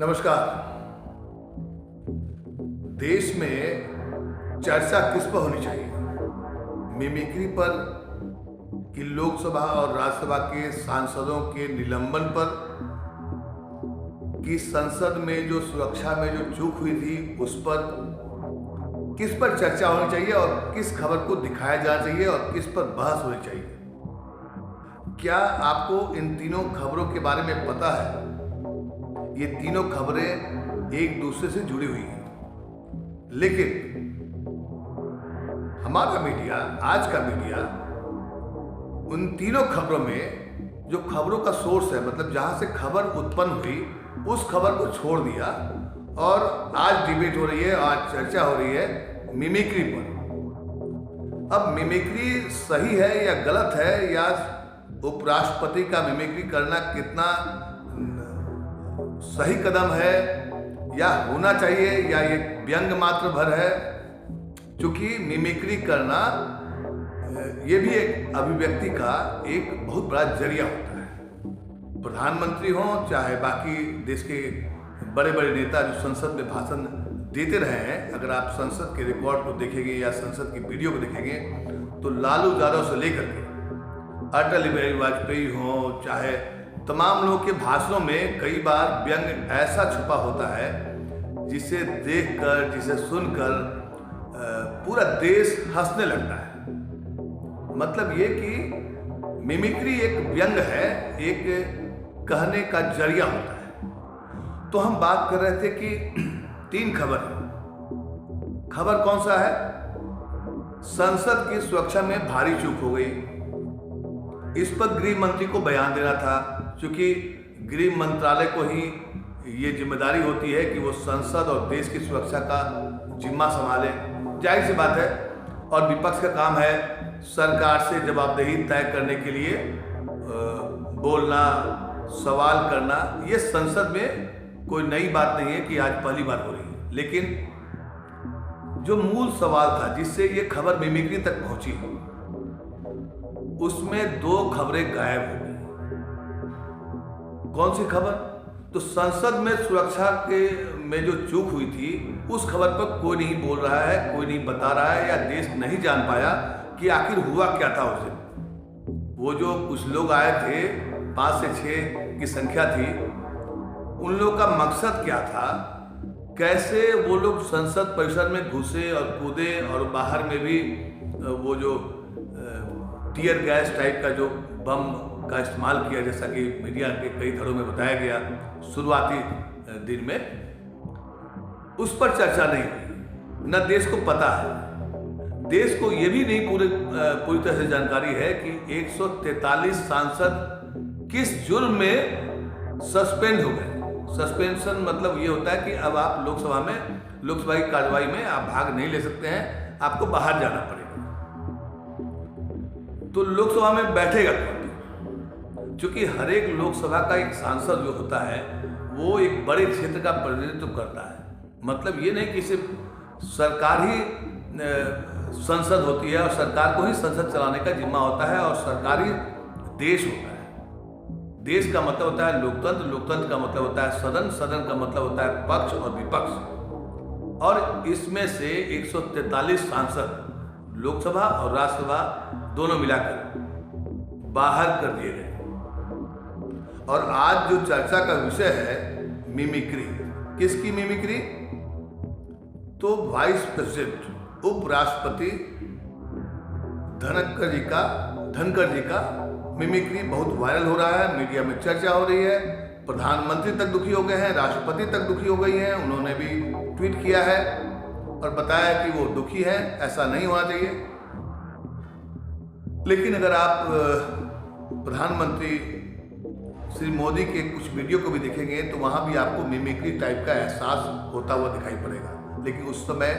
नमस्कार। देश में चर्चा किस पर होनी चाहिए? मिमिक्री पर कि लोकसभा और राज्यसभा के सांसदों के निलंबन पर कि संसद में जो सुरक्षा में जो चूक हुई थी उस पर? किस पर चर्चा होनी चाहिए और किस खबर को दिखाया जाना चाहिए और किस पर बहस होनी चाहिए? क्या आपको इन तीनों खबरों के बारे में पता है? ये तीनों खबरें एक दूसरे से जुड़ी हुई हैं, लेकिन हमारा मीडिया, आज का मीडिया, उन तीनों खबरों में जो खबरों का सोर्स है, मतलब जहां से खबर उत्पन्न हुई, उस खबर को छोड़ दिया और आज डिबेट हो रही है, आज चर्चा हो रही है मिमिक्री पर। अब मिमिक्री सही है या गलत है, या उपराष्ट्रपति का मिमिक्री करना कितना सही कदम है, या होना चाहिए, या ये व्यंग मात्र भर है? क्योंकि मिमिक्री करना ये भी एक अभिव्यक्ति का एक बहुत बड़ा जरिया होता है। प्रधानमंत्री हों चाहे बाकी देश के बड़े बड़े नेता जो संसद में भाषण देते रहे हैं, अगर आप संसद के रिकॉर्ड को देखेंगे या संसद की वीडियो को देखेंगे तो लालू यादव से लेकर के अटल बिहारी वाजपेयी हों, चाहे तमाम लोगों के भाषणों में कई बार व्यंग ऐसा छुपा होता है जिसे देखकर, जिसे सुनकर पूरा देश हंसने लगता है। मतलब ये कि मिमिक्री एक व्यंग है, एक कहने का जरिया होता है। तो हम बात कर रहे थे कि तीन खबर है। खबर कौन सा है? संसद की सुरक्षा में भारी चूक हो गई। इस पर गृह मंत्री को बयान देना था, क्योंकि गृह मंत्रालय को ही ये जिम्मेदारी होती है कि वो संसद और देश की सुरक्षा का जिम्मा संभाले। जाहिर सी बात है, और विपक्ष का काम है सरकार से जवाबदेही तय करने के लिए बोलना, सवाल करना। ये संसद में कोई नई बात नहीं है कि आज पहली बार हो रही है। लेकिन जो मूल सवाल था जिससे ये खबर मिमिक्री तक पहुंची, उसमें दो खबरें गायब हो गई। कौन सी खबर? तो संसद में सुरक्षा के में जो चूक हुई थी उस खबर पर कोई नहीं बोल रहा है, कोई नहीं बता रहा है, या देश नहीं जान पाया कि आखिर हुआ क्या था उस दिन। वो जो कुछ लोग आए थे, 5 से 6 की संख्या थी, उन लोगों का मकसद क्या था? कैसे वो लोग संसद परिसर में घुसे और कूदे, और बाहर में भी वो जो टीयर गैस टाइप का जो बम का इस्तेमाल किया, जैसा कि मीडिया के कई धड़ों में बताया गया शुरुआती दिन में, उस पर चर्चा नहीं हुई। न देश को पता है, देश को यह भी नहीं पूरी तरह से जानकारी है कि 143 सांसद किस जुर्म में सस्पेंड हो गए। सस्पेंशन मतलब ये होता है कि अब आप लोकसभा की कार्रवाई में आप भाग नहीं ले सकते हैं, आपको बाहर जाना पड़ेगा। तो लोकसभा में बैठेगा कौन? क्योंकि हर एक लोकसभा का एक सांसद जो होता है वो एक बड़े क्षेत्र का प्रतिनिधित्व करता है। मतलब ये नहीं कि सिर्फ सरकार ही संसद होती है और सरकार को ही संसद चलाने का जिम्मा होता है, और सरकार ही देश होता है। देश का मतलब होता है लोकतंत्र, लोकतंत्र का मतलब होता है सदन, सदन का मतलब होता है पक्ष और विपक्ष। और इसमें से 143 सांसद लोकसभा और राज्यसभा दोनों मिलाकर बाहर कर दिए गए। और आज जो चर्चा का विषय है मिमिक्री। किसकी मिमिक्री? तो वाइस प्रेसिडेंट, उपराष्ट्रपति धनखड़ जी का मिमिक्री बहुत वायरल हो रहा है, मीडिया में चर्चा हो रही है। प्रधानमंत्री तक दुखी हो गए हैं, राष्ट्रपति तक दुखी हो गई हैं। उन्होंने भी ट्वीट किया है और बताया कि वो दुखी है, ऐसा नहीं होना चाहिए। लेकिन अगर आप प्रधानमंत्री श्री मोदी के कुछ वीडियो को भी देखेंगे तो वहां भी आपको मिमिक्री टाइप का एहसास होता हुआ दिखाई पड़ेगा। लेकिन उस समय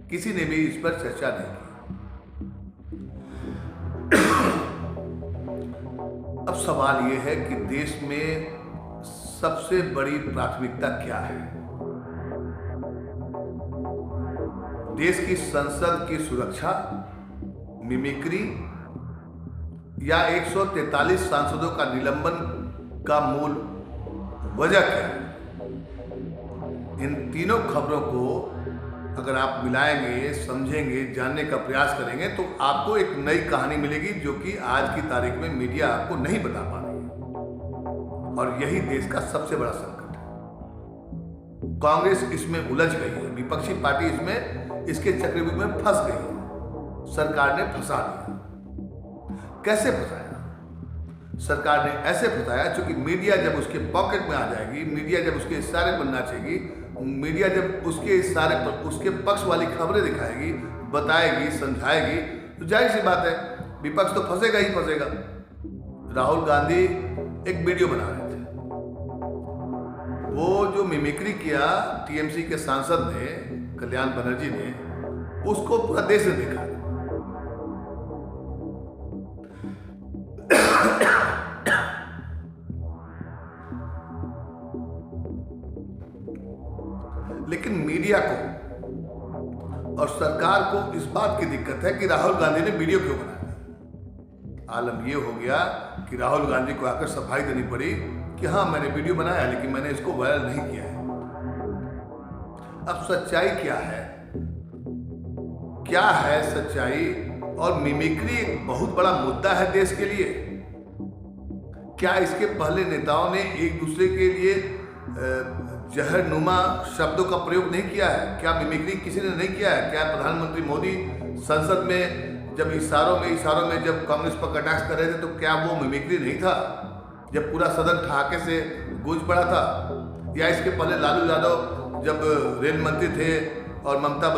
किसी ने भी इस पर चर्चा नहीं की। अब सवाल यह है कि देश में सबसे बड़ी प्राथमिकता क्या है? देश की संसद की सुरक्षा, मिमिक्री, या 143 सांसदों का निलंबन का मूल वजह क्या है? इन तीनों खबरों को अगर आप मिलाएंगे, समझेंगे, जानने का प्रयास करेंगे तो आपको एक नई कहानी मिलेगी जो कि आज की तारीख में मीडिया आपको नहीं बता पा रही है। और यही देश का सबसे बड़ा संकट है। कांग्रेस इसमें उलझ गई है, विपक्षी पार्टी इसमें इसके चक्रव्यूह में फंस गई है। सरकार ने फंसा दिया। कैसे फंसाया? सरकार ने ऐसे फंसाया क्योंकि मीडिया जब उसके पॉकेट में आ जाएगी, मीडिया जब उसके इशारे पर नाचेगी, मीडिया जब उसके इशारे पर उसके पक्ष वाली खबरें दिखाएगी, बताएगी, समझाएगी, तो जाहिर सी बात है विपक्ष तो फंसेगा ही फंसेगा। राहुल गांधी एक वीडियो बना रहे थे, वो जो मिमिक्री किया टीएमसी के सांसद ने, कल्याण बनर्जी ने, उसको पूरा देश ने देखा। लेकिन मीडिया को और सरकार को इस बात की दिक्कत है कि राहुल गांधी ने वीडियो क्यों बनाया। आलम यह हो गया कि राहुल गांधी को आकर सफाई देनी पड़ी कि हाँ मैंने वीडियो बनाया लेकिन मैंने इसको वायरल नहीं किया है। अब सच्चाई क्या है? क्या है सच्चाई? और मिमिक्री एक बहुत बड़ा मुद्दा है देश के लिए। क्या इसके पहले नेताओं ने एक दूसरे के लिए जहरनुमा शब्दों का प्रयोग नहीं किया है? क्या मिमिक्री किसी ने नहीं किया है? क्या प्रधानमंत्री मोदी संसद में जब इशारों में जब कांग्रेस पर कटाक्ष कर रहे थे तो क्या वो मिमिक्री नहीं था? जब पूरा सदन ठहाके से गूंज पड़ा था? या इसके पहले लालू यादव जब रेल मंत्री थे और ममता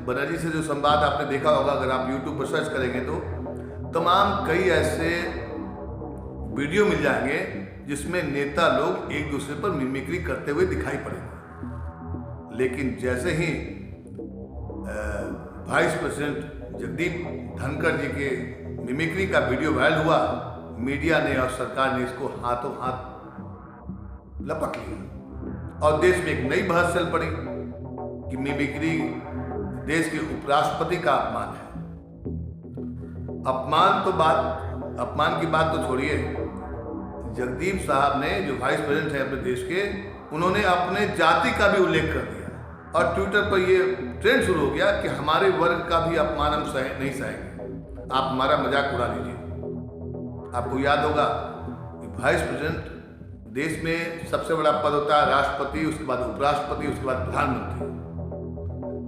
बनर्जी से जो संवाद आपने देखा होगा, अगर आप यूट्यूब पर सर्च करेंगे तो तमाम कई ऐसे वीडियो मिल जाएंगे जिसमें नेता लोग एक दूसरे पर मिमिक्री करते हुए दिखाई पड़ेंगे। लेकिन जैसे ही वाइस प्रेसिडेंट जगदीप धनखड़ जी के मिमिक्री का वीडियो वायरल हुआ, मीडिया ने और सरकार ने इसको हाथों हाथ लपक लिया और देश में एक नई बहस चल पड़ी कि मिमिक्री देश के उपराष्ट्रपति का अपमान है। अपमान की बात तो छोड़िए, जगदीप साहब ने जो वाइस प्रेसिडेंट है अपने देश के, उन्होंने अपने जाति का भी उल्लेख कर दिया और ट्विटर पर ये ट्रेंड शुरू हो गया कि हमारे वर्ग का भी अपमान हम नहीं सहेंगे, आप हमारा मजाक उड़ा लीजिए। आपको याद होगा कि वाइस प्रेसिडेंट देश में सबसे बड़ा पद होता है राष्ट्रपति, उसके बाद उपराष्ट्रपति, उसके बाद प्रधानमंत्री।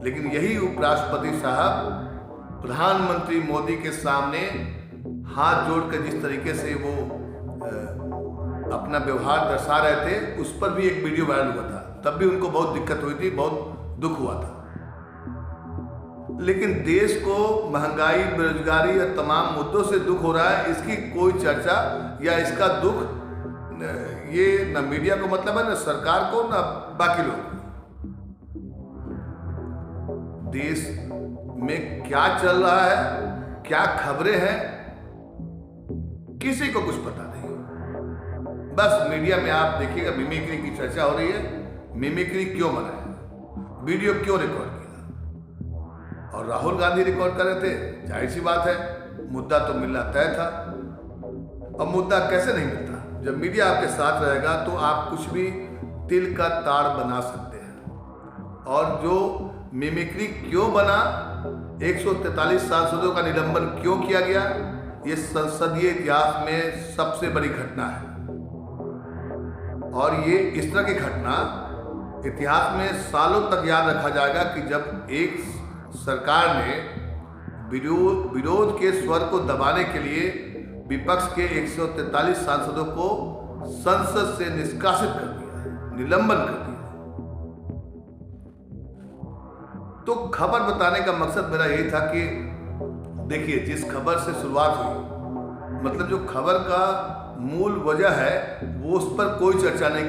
लेकिन यही उपराष्ट्रपति साहब प्रधानमंत्री मोदी के सामने हाथ जोड़कर जिस तरीके से वो अपना व्यवहार दर्शा रहे थे, उस पर भी एक वीडियो वायरल हुआ था। तब भी उनको बहुत दिक्कत हुई थी, बहुत दुख हुआ था। लेकिन देश को महंगाई, बेरोजगारी या तमाम मुद्दों से दुख हो रहा है, इसकी कोई चर्चा या इसका दुख ये न मीडिया को मतलब है, न सरकार को, न बाकी लोग। देश में क्या चल रहा है, क्या खबरें हैं, किसी को कुछ पता नहीं। बस मीडिया में आप देखिएगा मिमिक्री की चर्चा हो रही है। मिमिक्री क्यों बनाया, वीडियो क्यों रिकॉर्ड किया, और राहुल गांधी रिकॉर्ड कर रहे थे। जाहिर सी बात है मुद्दा तो मिलना तय था। अब मुद्दा कैसे नहीं मिलता? जब मीडिया आपके साथ रहेगा तो आप कुछ भी तिल का ताड़ बना सकते हैं। और जो मिमिक्री क्यों बना, 143 सांसदों का निलंबन क्यों किया गया, ये संसदीय इतिहास में सबसे बड़ी घटना है। और ये इस तरह की घटना इतिहास में सालों तक याद रखा जाएगा कि जब एक सरकार ने विरोध के स्वर को दबाने के लिए विपक्ष के 143 सांसदों को संसद से निष्कासित कर दिया, निलंबन कर दिया। तो खबर बताने का मकसद मेरा यही था कि देखिए, जिस खबर से शुरुआत हुई, मतलब जो खबर का मूल वजह है, वो उस पर कोई चर्चा नहीं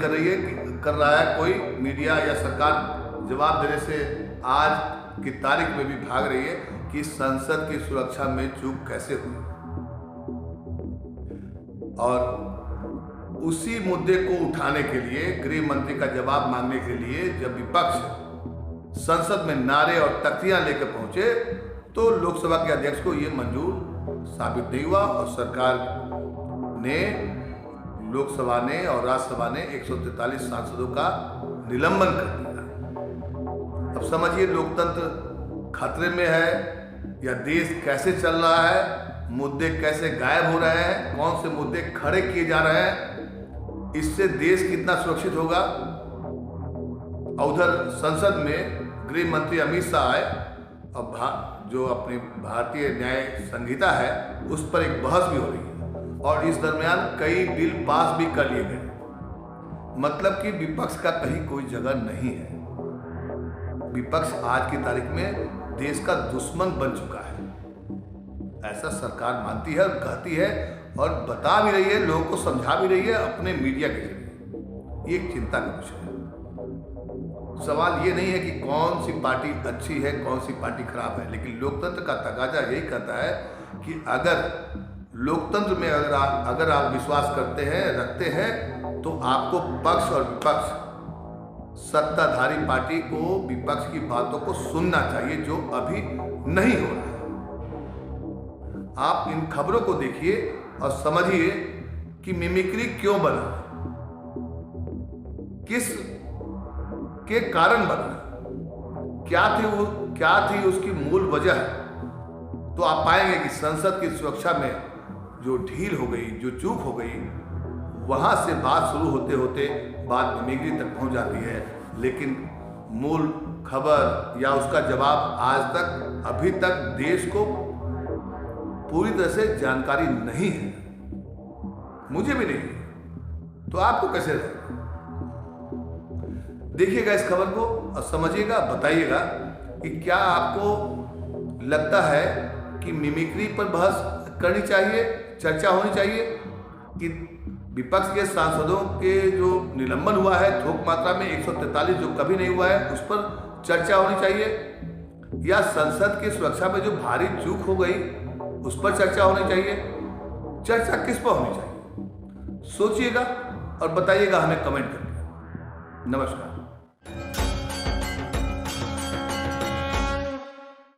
कर रहा है कोई मीडिया या सरकार। जवाब देने से आज की तारीख में भी भाग रही है कि संसद की सुरक्षा में चूक कैसे हुई। और उसी मुद्दे को उठाने के लिए, गृह मंत्री का जवाब मांगने के लिए जब विपक्ष संसद में नारे और तख्तियां लेकर पहुंचे तो लोकसभा के अध्यक्ष को यह मंजूर साबित नहीं हुआ और सरकार ने, लोकसभा ने और राज्यसभा ने 143 सांसदों का निलंबन कर दिया। अब समझिए लोकतंत्र खतरे में है या देश कैसे चल रहा है, मुद्दे कैसे गायब हो रहे हैं, कौन से मुद्दे खड़े किए जा रहे हैं, इससे देश कितना सुरक्षित होगा। उधर संसद में गृह मंत्री अमित शाह आए और जो अपनी भारतीय न्याय संहिता है उस पर एक बहस भी हो रही है और इस दरमियान कई बिल पास भी कर लिए गए। मतलब कि विपक्ष का कहीं कोई जगह नहीं है। विपक्ष आज की तारीख में देश का दुश्मन बन चुका है, ऐसा सरकार मानती है और कहती है और बता भी रही है, लोगों को समझा भी रही है अपने मीडिया के जरिए। ये एक चिंता का विषय है। सवाल ये नहीं है कि कौन सी पार्टी अच्छी है, कौन सी पार्टी खराब है, लेकिन लोकतंत्र का तकाजा यही कहता है कि अगर लोकतंत्र में अगर आप विश्वास करते हैं, रखते हैं, तो आपको पक्ष और विपक्ष, सत्ताधारी पार्टी को विपक्ष की बातों को सुनना चाहिए, जो अभी नहीं हो रहा है। आप इन खबरों को देखिए और समझिए कि मिमिक्री क्यों बना, किस के कारण बना, क्या थी उसकी मूल वजह। तो आप पाएंगे कि संसद की सुरक्षा में जो ढील हो गई, जो चूक हो गई, वहां से बात शुरू होते होते बात मिमिक्री तक पहुंच जाती है, लेकिन मूल खबर या उसका जवाब आज तक अभी तक देश को पूरी तरह से जानकारी नहीं है। मुझे भी नहीं है, तो आपको कैसे रहेगा? देखिएगा इस खबर को और समझिएगा, बताइएगा कि क्या आपको लगता है कि मिमिक्री पर बहस करनी चाहिए, चर्चा होनी चाहिए, कि विपक्ष के सांसदों के जो निलंबन हुआ है थोक मात्रा में 143 जो कभी नहीं हुआ है, उस पर चर्चा होनी चाहिए, या संसद की सुरक्षा में जो भारी चूक हो गई उस पर चर्चा होनी चाहिए? चर्चा किस पर होनी चाहिए? सोचिएगा और बताइएगा हमें कमेंट करके। नमस्कार।